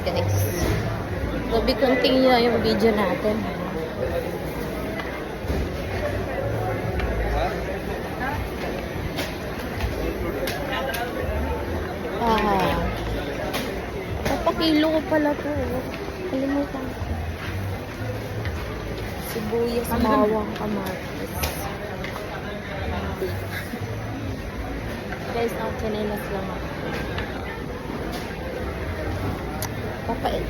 guys. So, continue yung video natin. Papakilo ko pala to. Kalimutan ko. Sibuyas, bawang, kamatis. Guys, nakachanilas lang ako.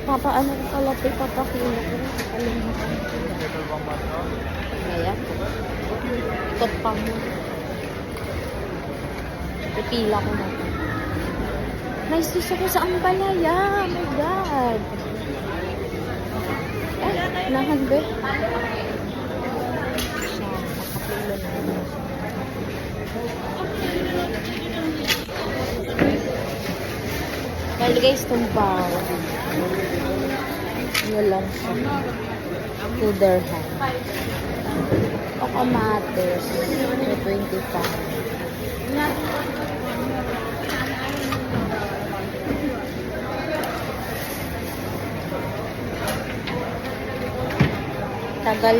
Papaano ko pala ito, papakilo ko. Kalimutan ko. Kaya, ikot pa mo. Pipila ko na ito. May sus ako sa Ambalaya. Oh my God. Ay, nahan ba? Siya, papakilo na. Kaya guys, tumpaw. Yun lang siya. 2 dirham. O kamatis. 25. Tagal.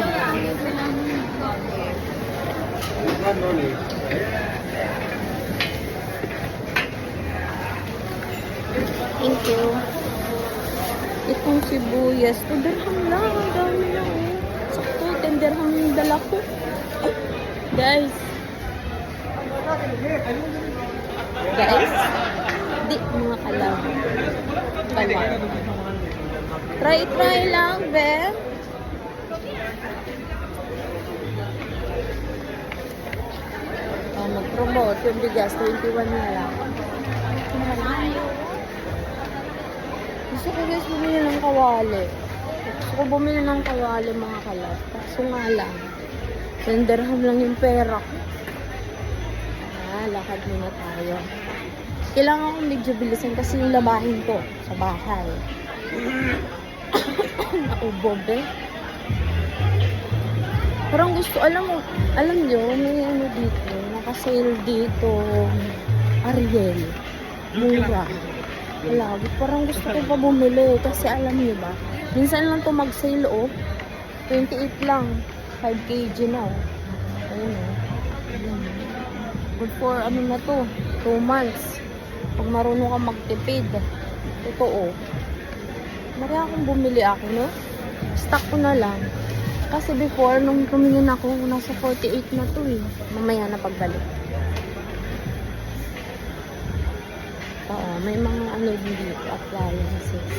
Thank you. Itong sibuyas. 2 dirham lang. Ang dami lang. Sakto, 10 dirham yung dala ko. Guys. Guys. Di, mga kalaw. Try lang, be. Mag-promote yung bigas, 21 na lang. Gusto ko guys bumili ng kawali. Mga kalat. Kaso nga lang. 10 dirham lang yung pera ko. Lakad muna tayo. Kailangan ko medyo bilisan kasi yung labahin ko sa bahay. Naubo, be. Parang gusto, alam nyo, may ano dito, naka-sale dito, Ariel, mura. Wala, parang gusto ko pa bumili, kasi alam nyo ba, minsan lang to mag-sale, 28 lang, 5 kg na, ayun good for, ano na to, 2 months, pag marunong ka magtipid, totoo, marami akong bumili ako, no, stock ko na lang. Kasi before, nung tumingin ako, nasa 48 na to eh. Mamaya na pagbalik. Oo, may mga ano dito, appliances.